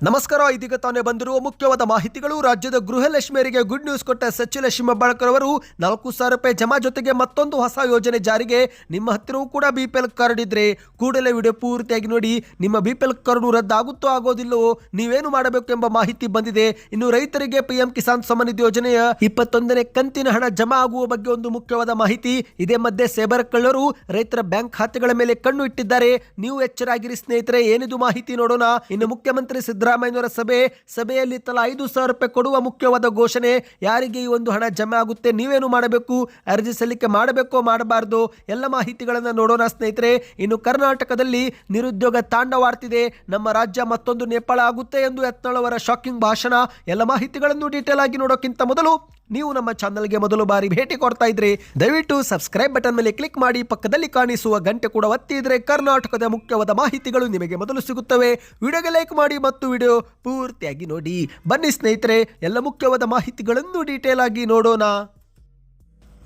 ನಮಸ್ಕಾರ. ಇದೀಗ ತಾನೇ ಬಂದಿರುವ ಮುಖ್ಯವಾದ ಮಾಹಿತಿಗಳು. ರಾಜ್ಯದ ಗೃಹಲಕ್ಷ್ಮಿಯರಿಗೆ ಗುಡ್ ನ್ಯೂಸ್ ಕೊಟ್ಟ ಸಚಿವ ಲಕ್ಷ್ಮಿ ಹೆಬ್ಬಾಳ್ಕರ್ ಅವರು 4,000 ರೂಪಾಯಿ ಜಮಾ ಜೊತೆಗೆ ಮತ್ತೊಂದು ಹೊಸ ಯೋಜನೆ ಜಾರಿಗೆ. ನಿಮ್ಮ ಹತ್ತಿರವೂ ಕೂಡ ಬಿಪಿಎಲ್ ಕಾರ್ಡ್ ಇದ್ರೆ ಕೂಡಲೇ ವಿಡಿಯೋ ಪೂರ್ತಿಯಾಗಿ ನೋಡಿ. ನಿಮ್ಮ ಬಿಪಿಎಲ್ ಕಾರ್ಡ್ ರದ್ದಾಗುತ್ತೋ ಆಗೋದಿಲ್ಲವೋ, ನೀವೇನು ಮಾಡಬೇಕು ಎಂಬ ಮಾಹಿತಿ ಬಂದಿದೆ. ಇನ್ನು ರೈತರಿಗೆ ಪಿಎಂ ಕಿಸಾನ್ ಸಮ್ಮಾನ್ ನಿಧಿ ಯೋಜನೆಯ 21ನೇ ಕಂತಿನ ಹಣ ಜಮಾ ಆಗುವ ಬಗ್ಗೆ ಒಂದು ಮುಖ್ಯವಾದ ಮಾಹಿತಿ. ಇದೇ ಮಧ್ಯೆ ಸೈಬರ್ ಕಳ್ಳರು ರೈತರ ಬ್ಯಾಂಕ್ ಖಾತೆಗಳ ಮೇಲೆ ಕಣ್ಣು ಇಟ್ಟಿದ್ದಾರೆ. ನೀವು ಎಚ್ಚರಾಗಿರಿ ಸ್ನೇಹಿತರೆ. ಏನಿದು ಮಾಹಿತಿ ನೋಡೋಣ. ಇನ್ನು ಮುಖ್ಯಮಂತ್ರಿ ಸಿದ್ದರಾಮಯ್ಯನವರ ಸಭೆಯಲ್ಲಿ ತಲಾ 5,000 ರೂಪಾಯಿ ಕೊಡುವ ಮುಖ್ಯವಾದ ಘೋಷಣೆ. ಯಾರಿಗೆ ಈ ಒಂದು ಹಣ ಜಮಾ ಆಗುತ್ತೆ, ನೀವೇನು ಮಾಡಬೇಕು, ಅರ್ಜಿ ಸಲ್ಲಿಕೆ ಮಾಡಬೇಕೋ ಮಾಡಬಾರ್ದು, ಎಲ್ಲ ಮಾಹಿತಿಗಳನ್ನು ನೋಡೋಣ ಸ್ನೇಹಿತರೆ. ಇನ್ನು ಕರ್ನಾಟಕದಲ್ಲಿ ನಿರುದ್ಯೋಗ ತಾಂಡವಾಡ್ತಿದೆ. ನಮ್ಮ ರಾಜ್ಯ ಮತ್ತೊಂದು ನೇಪಾಳ ಆಗುತ್ತೆ ಎಂದು ಯತ್ನಾಳ್ ಅವರ ಶಾಕಿಂಗ್ ಭಾಷಣ. ಎಲ್ಲ ಮಾಹಿತಿಗಳನ್ನು ಡೀಟೇಲ್ ಆಗಿ ನೋಡೋಕ್ಕಿಂತ ಮೊದಲು ನೀವು ನಮ್ಮ ಚಾನಲ್ಗೆ ಮೊದಲು ಬಾರಿ ಭೇಟಿ ಕೊಡ್ತಾ ಇದ್ರೆ ದಯವಿಟ್ಟು ಸಬ್ಸ್ಕ್ರೈಬ್ ಬಟನ್ ಮೇಲೆ ಕ್ಲಿಕ್ ಮಾಡಿ. ಪಕ್ಕದಲ್ಲಿ ಕಾಣಿಸುವ ಗಂಟೆ ಕೂಡ ಒತ್ತಿ ಇದ್ರೆ ಕರ್ನಾಟಕದ ಮುಖ್ಯವಾದ ಮಾಹಿತಿಗಳು ನಿಮಗೆ ಮೊದಲು ಸಿಗುತ್ತವೆ. ವಿಡಿಯೋಗೆ ಲೈಕ್ ಮಾಡಿ ಮತ್ತು ವಿಡಿಯೋ ಪೂರ್ತಿಯಾಗಿ ನೋಡಿ. ಬನ್ನಿ ಸ್ನೇಹಿತರೆ, ಎಲ್ಲ ಮುಖ್ಯವಾದ ಮಾಹಿತಿಗಳನ್ನು ಡೀಟೇಲ್ ಆಗಿ ನೋಡೋಣ.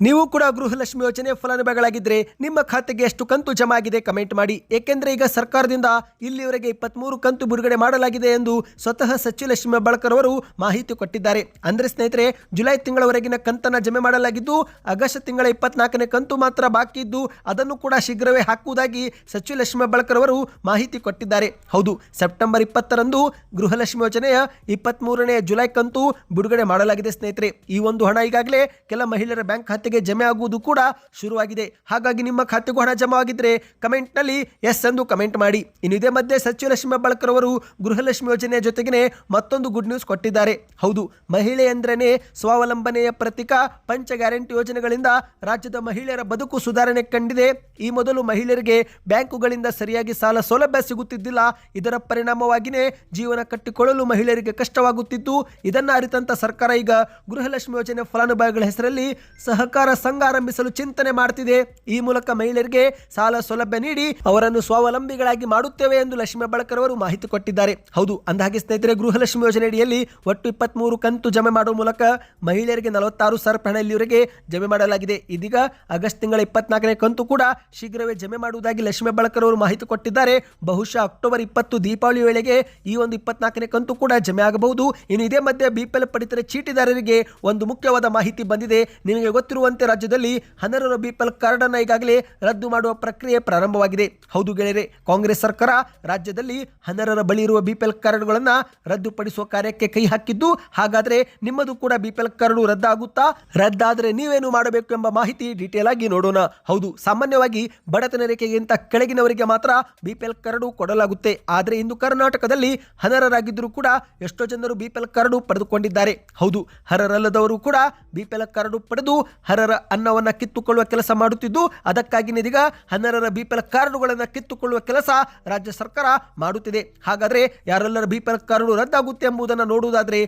ನೀವು ಕೂಡ ಗೃಹಲಕ್ಷ್ಮಿ ಯೋಜನೆ ಫಲಾನುಭವಿಗಳಾಗಿದ್ದರೆ ನಿಮ್ಮ ಖಾತೆಗೆ ಎಷ್ಟು ಕಂತು ಜಮಾ ಆಗಿದೆ ಕಮೆಂಟ್ ಮಾಡಿ. ಏಕೆಂದರೆ ಈಗ ಸರ್ಕಾರದಿಂದ ಇಲ್ಲಿವರೆಗೆ 23 ಕಂತು ಬಿಡುಗಡೆ ಮಾಡಲಾಗಿದೆ ಎಂದು ಸ್ವತಃ ಸಚಿವ ಲಕ್ಷ್ಮಿ ಹೆಬ್ಬಾಳ್ಕರ್ ಅವರು ಮಾಹಿತಿ ಕೊಟ್ಟಿದ್ದಾರೆ. ಅಂದರೆ ಸ್ನೇಹಿತರೆ, ಜುಲೈ ತಿಂಗಳವರೆಗಿನ ಕಂತನ್ನು ಜಮೆ ಮಾಡಲಾಗಿದ್ದು ಆಗಸ್ಟ್ ತಿಂಗಳ 24ನೇ ಕಂತು ಮಾತ್ರ ಬಾಕಿ ಇದ್ದು ಅದನ್ನು ಕೂಡ ಶೀಘ್ರವೇ ಹಾಕುವುದಾಗಿ ಸಚಿವ ಲಕ್ಷ್ಮಿ ಹೆಬ್ಬಾಳ್ಕರ್ ಅವರು ಮಾಹಿತಿ ಕೊಟ್ಟಿದ್ದಾರೆ. ಹೌದು, ಸೆಪ್ಟೆಂಬರ್ 20ರಂದು ಗೃಹಲಕ್ಷ್ಮಿ ಯೋಜನೆಯ 23ನೇ ಜುಲೈ ಕಂತು ಬಿಡುಗಡೆ ಮಾಡಲಾಗಿದೆ ಸ್ನೇಹಿತರೆ. ಈ ಒಂದು ಹಣ ಈಗಾಗಲೇ ಕೆಲ ಮಹಿಳೆಯರ ಬ್ಯಾಂಕ್ ಖಾತೆ ಜಮೆ ಆಗುವುದು ಕೂಡ ಶುರುವಾಗಿದೆ. ಹಾಗಾಗಿ ನಿಮ್ಮ ಖಾತೆಗೂ ಹಣ ಜಮಾ ಆಗಿದ್ರೆ ಕಮೆಂಟ್ ನಲ್ಲಿ ಎಸ್ ಎಂದು ಕಮೆಂಟ್ ಮಾಡಿ. ಇನ್ನು ಇದೇ ಮಧ್ಯೆ ಸಚಿವ ಲಕ್ಷ್ಮಿ ಹೆಬ್ಬಾಳ್ಕರ್ ಅವರು ಗೃಹಲಕ್ಷ್ಮಿ ಯೋಜನೆಯ ಜೊತೆಗೆ ಮತ್ತೊಂದು ಗುಡ್ ನ್ಯೂಸ್ ಕೊಟ್ಟಿದ್ದಾರೆ. ಹೌದು, ಮಹಿಳೆ ಎಂದ್ರೇನೆ ಸ್ವಾವಲಂಬನೆಯ ಪ್ರತೀಕ. ಪಂಚ ಗ್ಯಾರಂಟಿ ಯೋಜನೆಗಳಿಂದ ರಾಜ್ಯದ ಮಹಿಳೆಯರ ಬದುಕು ಸುಧಾರಣೆ ಕಂಡಿದೆ. ಈ ಮೊದಲು ಮಹಿಳೆಯರಿಗೆ ಬ್ಯಾಂಕುಗಳಿಂದ ಸರಿಯಾಗಿ ಸಾಲ ಸೌಲಭ್ಯ ಸಿಗುತ್ತಿದ್ದಿಲ್ಲ. ಇದರ ಪರಿಣಾಮವಾಗಿಯೇ ಜೀವನ ಕಟ್ಟಿಕೊಳ್ಳಲು ಮಹಿಳೆಯರಿಗೆ ಕಷ್ಟವಾಗುತ್ತಿದ್ದು, ಇದನ್ನ ಅರಿತಂತ ಸರ್ಕಾರ ಈಗ ಗೃಹಲಕ್ಷ್ಮಿ ಯೋಜನೆ ಫಲಾನುಭವಿಗಳ ಹೆಸರಲ್ಲಿ ಸಹಕಾರ ಸಂಘ ಆರಂಭಿಸಲು ಚಿಂತನೆ ಮಾಡುತ್ತಿದೆ. ಈ ಮೂಲಕ ಮಹಿಳೆಯರಿಗೆ ಸಾಲ ಸೌಲಭ್ಯ ನೀಡಿ ಅವರನ್ನು ಸ್ವಾವಲಂಬಿಗಳಾಗಿ ಮಾಡುತ್ತೇವೆ ಎಂದು ಲಕ್ಷ್ಮಿ ಹೆಬ್ಬಾಳ್ಕರ್ ಅವರು ಮಾಹಿತಿ ಕೊಟ್ಟಿದ್ದಾರೆ. ಹೌದು, ಅಂದಹಾಗೆ ಸ್ನೇಹಿತರೆ, ಗೃಹಲಕ್ಷ್ಮಿ ಯೋಜನೆ ಅಡಿಯಲ್ಲಿ ಒಟ್ಟು 23 ಕಂತು ಜಮೆ ಮಾಡುವ ಮೂಲಕ ಮಹಿಳೆಯರಿಗೆ 46,000 ರೂಪಾಯಿ ಹಣ ಇಲ್ಲಿವರೆಗೆ ಜಮೆ ಮಾಡಲಾಗಿದೆ. ಇದೀಗ ಆಗಸ್ಟ್ ತಿಂಗಳ 24ನೇ ಕಂತು ಕೂಡ ಶೀಘ್ರವೇ ಜಮೆ ಮಾಡುವುದಾಗಿ ಲಕ್ಷ್ಮಿ ಹೆಬ್ಬಾಳ್ಕರ್ ಅವರು ಮಾಹಿತಿ ಕೊಟ್ಟಿದ್ದಾರೆ. ಬಹುಶಃ ಅಕ್ಟೋಬರ್ 20 ದೀಪಾವಳಿ ವೇಳೆಗೆ ಈ ಒಂದು 24ನೇ ಕಂತು ಕೂಡ ಜಮೆ ಆಗಬಹುದು. ಇನ್ನು ಇದೇ ಮಧ್ಯೆ ಬಿಪಿಎಲ್ ಪಡಿತರ ಚೀಟಿದಾರರಿಗೆ ಒಂದು ಮುಖ್ಯವಾದ ಮಾಹಿತಿ ಬಂದಿದೆ. ನಿಮಗೆ ಗೊತ್ತಿರುವಂತೆ ರಾಜ್ಯದಲ್ಲಿ ಅನರ್ಹ ಬಿಪಿಎಲ್ ಕಾರ್ಡ್ ಅನ್ನು ಈಗಾಗಲೇ ರದ್ದು ಮಾಡುವ ಪ್ರಕ್ರಿಯೆ ಪ್ರಾರಂಭವಾಗಿದೆ. ಹೌದು ಗೆಳೆಯರೆ, ಕಾಂಗ್ರೆಸ್ ಸರ್ಕಾರ ರಾಜ್ಯದಲ್ಲಿ ಅನರ್ಹರ ಬಳಿ ಇರುವ ಬಿಪಿಎಲ್ ಕಾರ್ಡ್ಗಳನ್ನು ರದ್ದುಪಡಿಸುವ ಕಾರ್ಯಕ್ಕೆ ಕೈ ಹಾಕಿದ್ದು. ಹಾಗಾದ್ರೆ ನಿಮ್ಮದು ಕೂಡ ಬಿಪಿಎಲ್ ಕಾರ್ಡ್ ರದ್ದಾಗುತ್ತಾ? ರದ್ದಾದ್ರೆ ನೀವೇನು ಮಾಡಬೇಕು ಎಂಬ ಮಾಹಿತಿ ಡೀಟೇಲ್ ಆಗಿ ನೋಡೋಣ. ಹೌದು, ಸಾಮಾನ್ಯವಾಗಿ ಬಡತನ ರೇಖೆಗಿಂತ ಕೆಳಗಿನವರಿಗೆ ಮಾತ್ರ ಬಿಪಿಎಲ್ ಕಾರ್ಡ್ ಕೊಡಲಾಗುತ್ತೆ. ಆದರೆ ಇಂದು ಕರ್ನಾಟಕದಲ್ಲಿ ಅನರ್ಹರಾಗಿದ್ದರೂ ಕೂಡ ಎಷ್ಟೋ ಜನರು ಬಿಪಿಎಲ್ ಕಾರ್ಡ್ ಪಡೆದುಕೊಂಡಿದ್ದಾರೆ. ಹೌದು, ಅರ್ಹರಲ್ಲದವರು ಕೂಡ ಬಿಪಿಎಲ್ ಕಾರ್ಡ್ ಪಡೆದು ಅರ್ಹರ ಅನ್ನವನ್ನು ಕಿತ್ತುಕೊಳ್ಳುವ ಕೆಲಸ ಮಾಡುತ್ತಿದ್ದು, ಅದಕ್ಕಾಗಿ ಇದೀಗ ಅನರ್ಹರ ಬಿಪಿಎಲ್ ಕಾರ್ಡ್ಗಳನ್ನು ಕಿತ್ತುಕೊಳ್ಳುವ ಕೆಲಸ ರಾಜ್ಯ ಸರ್ಕಾರ ಮಾಡುತ್ತಿದೆ. ಹಾಗಾದ್ರೆ ಯಾರೆಲ್ಲರ ಬಿಪಿಎಲ್ ಕಾರ್ಡ್ ರದ್ದಾಗುತ್ತೆ ಎಂಬುದನ್ನು ನೋಡುವುದಾದ್ರೆ,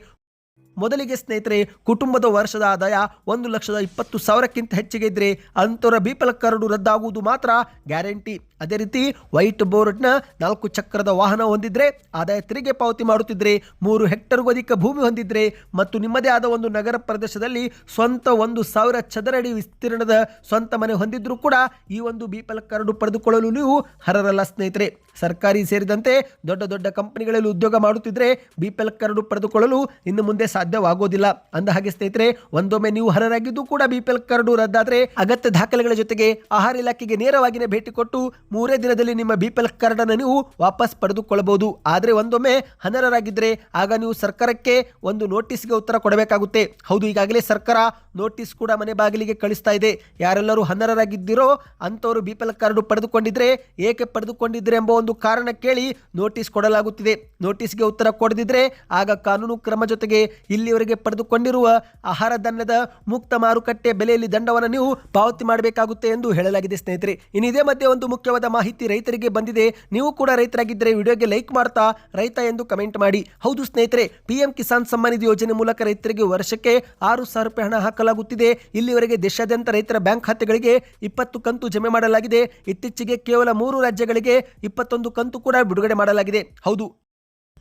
ಮೊದಲಿಗೆ ಸ್ನೇಹಿತರೆ, ಕುಟುಂಬದ ವರ್ಷದ ಆದಾಯ 1,20,000ಕ್ಕಿಂತ ಹೆಚ್ಚಿಗೆ ಇದ್ರೆ ಅಂಥವರ ಬಿಪಿಎಲ್ ಕಾರ್ಡ್ ರದ್ದಾಗುವುದು ಮಾತ್ರ ಗ್ಯಾರಂಟಿ. ಅದೇ ರೀತಿ ವೈಟ್ ಬೋರ್ಡ್ನ 4 ಚಕ್ರದ ವಾಹನ ಹೊಂದಿದ್ರೆ, ಆದಾಯ ತೆರಿಗೆ ಪಾವತಿ ಮಾಡುತ್ತಿದ್ರೆ, 3 ಹೆಕ್ಟರ್ಗೂ ಅಧಿಕ ಭೂಮಿ ಹೊಂದಿದ್ರೆ ಮತ್ತು ನಿಮ್ಮದೇ ಆದ ಒಂದು ನಗರ ಪ್ರದೇಶದಲ್ಲಿ ಸ್ವಂತ 1,000 ಚದರ ಅಡಿ ವಿಸ್ತೀರ್ಣದ ಸ್ವಂತ ಮನೆ ಹೊಂದಿದ್ರೂ ಕೂಡ ಈ ಒಂದು ಬಿಪಿಎಲ್ ಕಾರ್ಡ್ ಪಡೆದುಕೊಳ್ಳಲು ನೀವು ಅರ್ಹರಲ್ಲ ಸ್ನೇಹಿತರೆ. ಸರ್ಕಾರಿ ಸೇರಿದಂತೆ ದೊಡ್ಡ ದೊಡ್ಡ ಕಂಪನಿಗಳಲ್ಲಿ ಉದ್ಯೋಗ ಮಾಡುತ್ತಿದ್ರೆ ಬಿಪಿಎಲ್ ಕಾರ್ಡ್ ಪಡೆದುಕೊಳ್ಳಲು ಇನ್ನು ಮುಂದೆ ಸಾಧ್ಯವಾಗೋದಿಲ್ಲ. ಅಂದ ಹಾಗೆ ಸ್ನೇಹಿತರೆ, ಒಂದೊಮ್ಮೆ ನೀವು ಅರ್ಹರಾಗಿದ್ದು ಕೂಡ ಬಿಪಿಎಲ್ ಕಾರ್ಡ್ ರದ್ದಾದ್ರೆ ಅಗತ್ಯ ದಾಖಲೆಗಳ ಜೊತೆಗೆ ಆಹಾರ ಇಲಾಖೆಗೆ ನೇರವಾಗಿಯೇ ಭೇಟಿ ಕೊಟ್ಟು 3 ದಿನದಲ್ಲಿ ನಿಮ್ಮ ಬಿಪಿಎಲ್ ಕಾರ್ಡ್ ಅನ್ನು ನೀವು ವಾಪಸ್ ಪಡೆದುಕೊಳ್ಳಬಹುದು. ಆದರೆ ಒಂದೊಮ್ಮೆ ಅನರ್ಹರಾಗಿದ್ದರೆ ಆಗ ನೀವು ಸರ್ಕಾರಕ್ಕೆ ಒಂದು ನೋಟಿಸ್ಗೆ ಉತ್ತರ ಕೊಡಬೇಕಾಗುತ್ತೆ. ಹೌದು, ಈಗಾಗಲೇ ಸರ್ಕಾರ ನೋಟಿಸ್ ಕೂಡ ಮನೆ ಬಾಗಿಲಿಗೆ ಕಳಿಸ್ತಾ ಇದೆ. ಯಾರೆಲ್ಲರೂ ಅನರ್ಹರಾಗಿದ್ದೀರೋ ಅಂಥವರು ಬಿಪಿಎಲ್ ಕಾರ್ಡ್ ಪಡೆದುಕೊಂಡಿದ್ರೆ ಏಕೆ ಪಡೆದುಕೊಂಡಿದ್ರೆ ಎಂಬ ಒಂದು ಕಾರಣ ಕೇಳಿ ನೋಟಿಸ್ ಕೊಡಲಾಗುತ್ತಿದೆ. ನೋಟಿಸ್ಗೆ ಉತ್ತರ ಕೊಡದಿದ್ರೆ ಆಗ ಕಾನೂನು ಕ್ರಮ ಜೊತೆಗೆ ಇಲ್ಲಿವರೆಗೆ ಪಡೆದುಕೊಂಡಿರುವ ಆಹಾರ ಧಾನ್ಯದ ಮುಕ್ತ ಮಾರುಕಟ್ಟೆ ಬೆಲೆಯಲ್ಲಿ ದಂಡವನ್ನು ನೀವು ಪಾವತಿ ಮಾಡಬೇಕಾಗುತ್ತೆ ಎಂದು ಹೇಳಲಾಗಿದೆ ಸ್ನೇಹಿತರೆ. ಇನ್ನು ಇದೇ ಮಧ್ಯೆ ಒಂದು ಮುಖ್ಯವಾದ ಮಾಹಿತಿ ರೈತರಿಗೆ ಬಂದಿದೆ. ನೀವು ಕೂಡ ರೈತರಾಗಿದ್ದರೆ ವಿಡಿಯೋಗೆ ಲೈಕ್ ಮಾಡ್ತಾ ರೈತ ಎಂದು ಕಮೆಂಟ್ ಮಾಡಿ. ಹೌದು ಸ್ನೇಹಿತರೆ, ಪಿಎಂ ಕಿಸಾನ್ ಸಮ್ಮಾನ್ ನಿಧಿ ಯೋಜನೆ ಮೂಲಕ ರೈತರಿಗೆ ವರ್ಷಕ್ಕೆ 6,000 ರೂಪಾಯಿ ಹಣ ಹಾಕಲಾಗುತ್ತಿದೆ. ಇಲ್ಲಿವರೆಗೆ ದೇಶಾದ್ಯಂತ ರೈತರ ಬ್ಯಾಂಕ್ ಖಾತೆಗಳಿಗೆ 20 ಕಂತು ಜಮೆ ಮಾಡಲಾಗಿದೆ. ಇತ್ತೀಚೆಗೆ ಕೇವಲ 3 ರಾಜ್ಯಗಳಿಗೆ 21 ಕಂತು ಕೂಡ ಬಿಡುಗಡೆ ಮಾಡಲಾಗಿದೆ. ಹೌದು,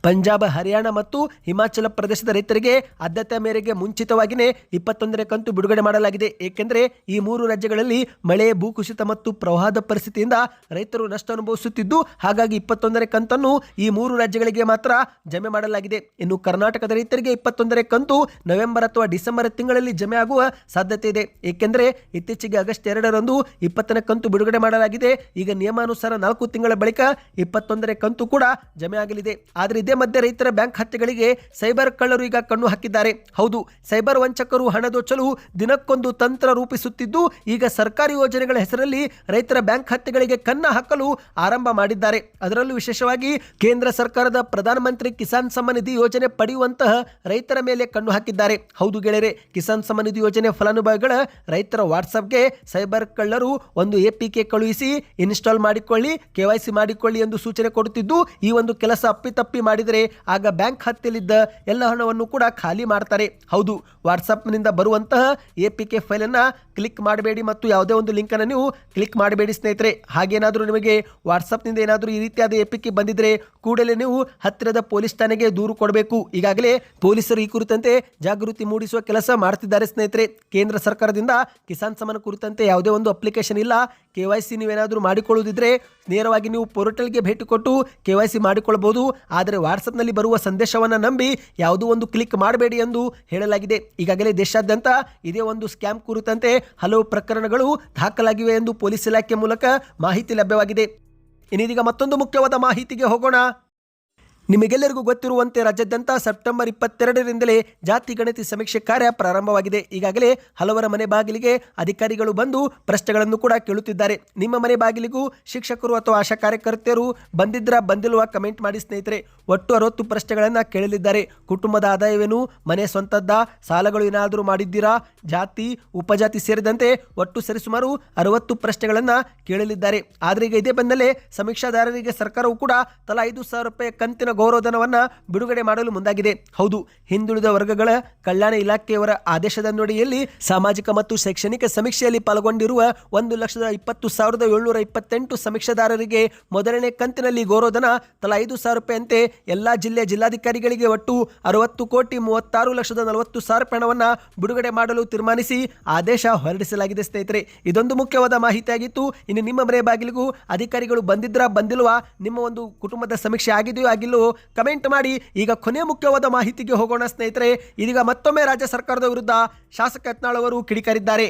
ಪಂಜಾಬ್, ಹರಿಯಾಣ ಮತ್ತು ಹಿಮಾಚಲ ಪ್ರದೇಶದ ರೈತರಿಗೆ ಆದ್ಯತೆ ಮೇರೆಗೆ ಮುಂಚಿತವಾಗಿಯೇ 21ನೇ ಕಂತು ಬಿಡುಗಡೆ ಮಾಡಲಾಗಿದೆ. ಏಕೆಂದರೆ ಈ 3 ರಾಜ್ಯಗಳಲ್ಲಿ ಮಳೆ, ಭೂಕುಸಿತ ಮತ್ತು ಪ್ರವಾಹದ ಪರಿಸ್ಥಿತಿಯಿಂದ ರೈತರು ನಷ್ಟ ಅನುಭವಿಸುತ್ತಿದ್ದು, ಹಾಗಾಗಿ 21ನೇ ಕಂತನ್ನು ಈ 3 ರಾಜ್ಯಗಳಿಗೆ ಮಾತ್ರ ಜಮೆ ಮಾಡಲಾಗಿದೆ. ಇನ್ನು ಕರ್ನಾಟಕದ ರೈತರಿಗೆ 21ನೇ ಕಂತು ನವೆಂಬರ್ ಅಥವಾ ಡಿಸೆಂಬರ್ ತಿಂಗಳಲ್ಲಿ ಜಮೆ ಆಗುವ ಸಾಧ್ಯತೆ ಇದೆ. ಏಕೆಂದರೆ ಇತ್ತೀಚೆಗೆ ಆಗಸ್ಟ್ 2ರಂದು 20ನೇ ಕಂತು ಬಿಡುಗಡೆ ಮಾಡಲಾಗಿದೆ. ಈಗ ನಿಯಮಾನುಸಾರ 4 ತಿಂಗಳ ಬಳಿಕ 21ನೇ ಕಂತು ಕೂಡ ಜಮೆ ಆಗಲಿದೆ. ಆದರೆ ಇದೇ ಮಧ್ಯೆ ರೈತರ ಬ್ಯಾಂಕ್ ಖಾತೆಗಳಿಗೆ ಸೈಬರ್ ಕಳ್ಳರು ಈಗ ಕಣ್ಣು ಹಾಕಿದ್ದಾರೆ. ಹೌದು, ಸೈಬರ್ ವಂಚಕರು ಹಣ ದೋಚಲು ದಿನಕ್ಕೊಂದು ತಂತ್ರ ರೂಪಿಸುತ್ತಿದ್ದು, ಈಗ ಸರ್ಕಾರಿ ಯೋಜನೆಗಳ ಹೆಸರಲ್ಲಿ ರೈತರ ಬ್ಯಾಂಕ್ ಖಾತೆಗಳಿಗೆ ಕನ್ನ ಹಾಕಲು ಆರಂಭ ಮಾಡಿದ್ದಾರೆ. ಅದರಲ್ಲೂ ವಿಶೇಷವಾಗಿ ಕೇಂದ್ರ ಸರ್ಕಾರದ ಪ್ರಧಾನಮಂತ್ರಿ ಕಿಸಾನ್ ಸಮ್ಮಾನ್ ನಿಧಿ ಯೋಜನೆ ಪಡೆಯುವಂತಹ ರೈತರ ಮೇಲೆ ಕಣ್ಣು ಹಾಕಿದ್ದಾರೆ. ಹೌದು ಗೆಳೆಯರೆ, ಕಿಸಾನ್ ಸಮ್ಮಾನ್ ನಿಧಿ ಯೋಜನೆ ಫಲಾನುಭವಿಗಳ ರೈತರ ವಾಟ್ಸ್ಆಪ್ಗೆ ಸೈಬರ್ ಕಳ್ಳರು ಒಂದು APK ಕಳುಹಿಸಿ ಇನ್ಸ್ಟಾಲ್ ಮಾಡಿಕೊಳ್ಳಿ, KYC ಮಾಡಿಕೊಳ್ಳಿ ಎಂದು ಸೂಚನೆ ಕೊಡುತ್ತಿದ್ದು, ಈ ಒಂದು ಕೆಲಸ ಅಪ್ಪಿತಪ್ಪಿ ಮಾಡಿದರೆ ಆಗ ಬ್ಯಾಂಕ್ ಖಾತೆಯಲ್ಲಿದ್ದ ಎಲ್ಲ ಹಣವನ್ನು ಕೂಡ ಖಾಲಿ ಮಾಡ್ತಾರೆ. ಹೌದು, ವಾಟ್ಸಪ್ನಿಂದ ಬರುವಂತಹ APK ಫೈಲನ್ನು ಕ್ಲಿಕ್ ಮಾಡಬೇಡಿ ಮತ್ತು ಯಾವುದೇ ಒಂದು ಲಿಂಕನ್ನು ನೀವು ಕ್ಲಿಕ್ ಮಾಡಬೇಡಿ ಸ್ನೇಹಿತರೆ. ಹಾಗೇನಾದರೂ ನಿಮಗೆ ವಾಟ್ಸಪ್ನಿಂದ ಏನಾದರೂ ಈ ರೀತಿಯಾದ APK ಬಂದಿದ್ರೆ ಕೂಡಲೇ ನೀವು ಹತ್ತಿರದ ಪೊಲೀಸ್ ಠಾಣೆಗೆ ದೂರು ಕೊಡಬೇಕು. ಈಗಾಗಲೇ ಪೊಲೀಸರು ಈ ಕುರಿತಂತೆ ಜಾಗೃತಿ ಮೂಡಿಸುವ ಕೆಲಸ ಮಾಡ್ತಿದ್ದಾರೆ ಸ್ನೇಹಿತರೆ. ಕೇಂದ್ರ ಸರ್ಕಾರದಿಂದ ಕಿಸಾನ್ ಸಮ್ಮಾನ್ ಕುರಿತಂತೆ ಯಾವುದೇ ಒಂದು ಅಪ್ಲಿಕೇಶನ್ ಇಲ್ಲ. KYC ನೀವೇನಾದರೂ ಮಾಡಿಕೊಳ್ಳುವುದಿದ್ರೆ ನೇರವಾಗಿ ನೀವು ಪೋರ್ಟಲ್ಗೆ ಭೇಟಿ ಕೊಟ್ಟು KYC ಮಾಡಿಕೊಳ್ಳಬಹುದು. ಆದರೆ ವಾಟ್ಸಪ್ನಲ್ಲಿ ಬರುವ ಸಂದೇಶವನ್ನು ನಂಬಿ ಯಾವುದೋ ಒಂದು ಕ್ಲಿಕ್ ಮಾಡಬೇಡಿ ಎಂದು ಹೇಳಲಾಗಿದೆ. ಈಗಾಗಲೇ ದೇಶಾದ್ಯಂತ ಇದೇ ಒಂದು ಸ್ಕ್ಯಾಮ್ ಕುರಿತಂತೆ ಹಲವು ಪ್ರಕರಣಗಳು ದಾಖಲಾಗಿವೆ ಎಂದು ಪೊಲೀಸ್ ಇಲಾಖೆ ಮೂಲಕ ಮಾಹಿತಿ ಲಭ್ಯವಾಗಿದೆ. ಇನ್ನೀಗ ಮತ್ತೊಂದು ಮುಖ್ಯವಾದ ಮಾಹಿತಿಗೆ ಹೋಗೋಣ. ನಿಮಗೆಲ್ಲರಿಗೂ ಗೊತ್ತಿರುವಂತೆ ರಾಜ್ಯಾದ್ಯಂತ ಸೆಪ್ಟೆಂಬರ್ 22ರಿಂದಲೇ ಜಾತಿ ಗಣತಿ ಸಮೀಕ್ಷೆ ಕಾರ್ಯ ಪ್ರಾರಂಭವಾಗಿದೆ. ಈಗಾಗಲೇ ಹಲವರ ಮನೆ ಬಾಗಿಲಿಗೆ ಅಧಿಕಾರಿಗಳು ಬಂದು ಪ್ರಶ್ನೆಗಳನ್ನು ಕೂಡ ಕೇಳುತ್ತಿದ್ದಾರೆ. ನಿಮ್ಮ ಮನೆ ಬಾಗಿಲಿಗೂ ಶಿಕ್ಷಕರು ಅಥವಾ ಆಶಾ ಕಾರ್ಯಕರ್ತೆಯರು ಬಂದಿಲ್ವಾ ಕಮೆಂಟ್ ಮಾಡಿ ಸ್ನೇಹಿತರೆ. ಒಟ್ಟು 60 ಪ್ರಶ್ನೆಗಳನ್ನು ಕೇಳಲಿದ್ದಾರೆ. ಕುಟುಂಬದ ಆದಾಯವೇನು, ಮನೆ ಸ್ವಂತದ್ದ, ಸಾಲಗಳು ಏನಾದರೂ ಮಾಡಿದ್ದೀರಾ, ಜಾತಿ ಉಪಜಾತಿ ಸೇರಿದಂತೆ ಒಟ್ಟು ಸರಿಸುಮಾರು 60 ಪ್ರಶ್ನೆಗಳನ್ನು ಕೇಳಲಿದ್ದಾರೆ. ಆದರೆ ಈಗ ಇದೇ ಬೆನ್ನಲ್ಲೇ ಸಮೀಕ್ಷಾದಾರರಿಗೆ ಸರ್ಕಾರವು ಕೂಡ ತಲಾ 5,000 ರೂಪಾಯಿ ಕಂತಿನ ಗೌರವಧನವನ್ನು ಬಿಡುಗಡೆ ಮಾಡಲು ಮುಂದಾಗಿದೆ. ಹೌದು, ಹಿಂದುಳಿದ ವರ್ಗಗಳ ಕಲ್ಯಾಣ ಇಲಾಖೆಯವರ ಆದೇಶದನ್ವಡಿಯಲ್ಲಿ ಸಾಮಾಜಿಕ ಮತ್ತು ಶೈಕ್ಷಣಿಕ ಸಮೀಕ್ಷೆಯಲ್ಲಿ ಪಾಲ್ಗೊಂಡಿರುವ 1,20,728 ಸಮೀಕ್ಷಾದಾರರಿಗೆ ಮೊದಲನೇ ಕಂತಿನಲ್ಲಿ ಗೌರವಧನ ತಲಾ 5,000 ರೂಪಾಯಿಯಂತೆ ಎಲ್ಲಾ ಜಿಲ್ಲಾಧಿಕಾರಿಗಳಿಗೆ ಒಟ್ಟು 60,36,40,000 ಹಣವನ್ನು ಬಿಡುಗಡೆ ಮಾಡಲು ತೀರ್ಮಾನಿಸಿ ಆದೇಶ ಹೊರಡಿಸಲಾಗಿದೆ ಸ್ನೇಹಿತರೆ. ಇದೊಂದು ಮುಖ್ಯವಾದ ಮಾಹಿತಿಯಾಗಿತ್ತು. ಇನ್ನು ನಿಮ್ಮ ಮನೆ ಬಾಗಿಲಿಗೂ ಅಧಿಕಾರಿಗಳು ಬಂದಿಲ್ವಾ, ನಿಮ್ಮ ಒಂದು ಕುಟುಂಬದ ಸಮೀಕ್ಷೆ ಆಗಿದೆಯೋ ಆಗಿಲ್ಲವೋ ಕಮೆಂಟ್ ಮಾಡಿ. ಈಗ ಕೊನೆಯ ಮುಖ್ಯವಾದ ಮಾಹಿತಿಗೆ ಹೋಗೋಣ ಸ್ನೇಹಿತರೆ. ಇದೀಗ ಮತ್ತೊಮ್ಮೆ ರಾಜ್ಯ ಸರ್ಕಾರದ ವಿರುದ್ಧ ಶಾಸಕ ಯತ್ನಾಳ್ ಅವರು ಕಿಡಿಕಾರಿದ್ದಾರೆ.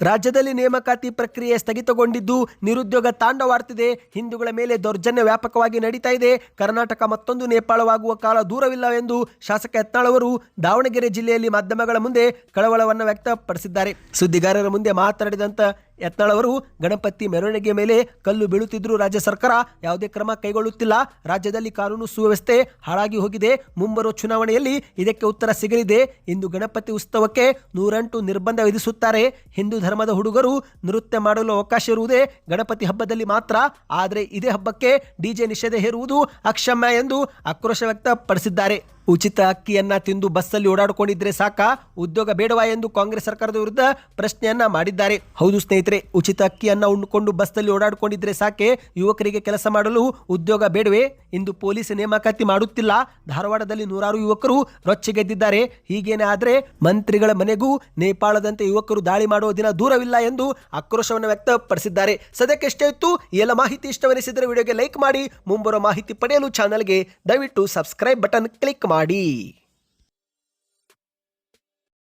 ರಾಜ್ಯದಲ್ಲಿ ನೇಮಕಾತಿ ಪ್ರಕ್ರಿಯೆ ಸ್ಥಗಿತಗೊಂಡಿದ್ದು ನಿರುದ್ಯೋಗ ತಾಂಡವಾಡ್ತಿದೆ. ಹಿಂದೂಗಳ ಮೇಲೆ ದೌರ್ಜನ್ಯ ವ್ಯಾಪಕವಾಗಿ ನಡೀತಾ ಇದೆ. ಕರ್ನಾಟಕ ಮತ್ತೊಂದು ನೇಪಾಳವಾಗುವ ಕಾಲ ದೂರವಿಲ್ಲ ಎಂದು ಶಾಸಕ ಯತ್ನಾಳ್ ಅವರು ದಾವಣಗೆರೆ ಜಿಲ್ಲೆಯಲ್ಲಿ ಮಾಧ್ಯಮಗಳ ಮುಂದೆ ಕಳವಳವನ್ನು ವ್ಯಕ್ತಪಡಿಸಿದ್ದಾರೆ. ಸುದ್ದಿಗಾರರ ಮುಂದೆ ಮಾತನಾಡಿದಂತ ಯತ್ನಾಳ್ ಅವರು ಗಣಪತಿ ಮೆರವಣಿಗೆ ಮೇಲೆ ಕಲ್ಲು ಬೀಳುತ್ತಿದ್ದರೂ ರಾಜ್ಯ ಸರ್ಕಾರ ಯಾವುದೇ ಕ್ರಮ ಕೈಗೊಳ್ಳುತ್ತಿಲ್ಲ. ರಾಜ್ಯದಲ್ಲಿ ಕಾನೂನು ಸುವ್ಯವಸ್ಥೆ ಹಾಳಾಗಿ ಹೋಗಿದೆ. ಮುಂಬರುವ ಚುನಾವಣೆಯಲ್ಲಿ ಇದಕ್ಕೆ ಉತ್ತರ ಸಿಗಲಿದೆ. ಇಂದು ಗಣಪತಿ ಉತ್ಸವಕ್ಕೆ 108 ನಿರ್ಬಂಧ ವಿಧಿಸುತ್ತಾರೆ. ಹಿಂದೂ ಧರ್ಮದ ಹುಡುಗರು ನೃತ್ಯ ಮಾಡಲು ಅವಕಾಶ ಇರುವುದೇ ಗಣಪತಿ ಹಬ್ಬದಲ್ಲಿ ಮಾತ್ರ. ಆದರೆ ಇದೇ ಹಬ್ಬಕ್ಕೆ DJ ನಿಷೇಧ ಹೇರುವುದು ಅಕ್ಷಮ್ಯ ಎಂದು ಆಕ್ರೋಶ ವ್ಯಕ್ತಪಡಿಸಿದ್ದಾರೆ. ಉಚಿತ ಅಕ್ಕಿಯನ್ನ ತಿಂದು ಬಸ್ಸಲ್ಲಿ ಓಡಾಡಿಕೊಂಡಿದ್ರೆ ಸಾಕಾ, ಉದ್ಯೋಗ ಬೇಡವಾ ಎಂದು ಕಾಂಗ್ರೆಸ್ ಸರ್ಕಾರದ ವಿರುದ್ಧ ಪ್ರಶ್ನೆಯನ್ನ ಮಾಡಿದ್ದಾರೆ. ಹೌದು ಸ್ನೇಹಿತರೆ, ಉಚಿತ ಅಕ್ಕಿಯನ್ನ ಉಣ್ಣುಕೊಂಡು ಬಸ್ಸಲ್ಲಿ ಓಡಾಡಿಕೊಂಡಿದ್ರೆ ಸಾಕೆ, ಯುವಕರಿಗೆ ಕೆಲಸ ಮಾಡಲು ಉದ್ಯೋಗ ಬೇಡವೇ? ಇಂದು ಪೊಲೀಸ್ ನೇಮಕಾತಿ ಮಾಡುತ್ತಿಲ್ಲ. ಧಾರವಾಡದಲ್ಲಿ 100 ಯುವಕರು ರೊಚ್ಚಿಗೆದ್ದಿದ್ದಾರೆ. ಹೀಗೇನೆ ಆದ್ರೆ ಮಂತ್ರಿಗಳ ಮನೆಗೂ ನೇಪಾಳದಂತೆ ಯುವಕರು ದಾಳಿ ಮಾಡುವ ದಿನ ದೂರವಿಲ್ಲ ಎಂದು ಆಕ್ರೋಶವನ್ನು ವ್ಯಕ್ತಪಡಿಸಿದ್ದಾರೆ. ಸದ್ಯಕ್ಕೆ ಎಷ್ಟೇ ಇತ್ತು. ಈ ಎಲ್ಲ ಮಾಹಿತಿ ಇಷ್ಟವೆನಿಸಿದರೆ ವಿಡಿಯೋಗೆ ಲೈಕ್ ಮಾಡಿ. ಮುಂಬರುವ ಮಾಹಿತಿ ಪಡೆಯಲು ಚಾನಲ್ಗೆ ದಯವಿಟ್ಟು ಸಬ್ಸ್ಕ್ರೈಬ್ ಬಟನ್ ಕ್ಲಿಕ್ ಮಾಡಿ.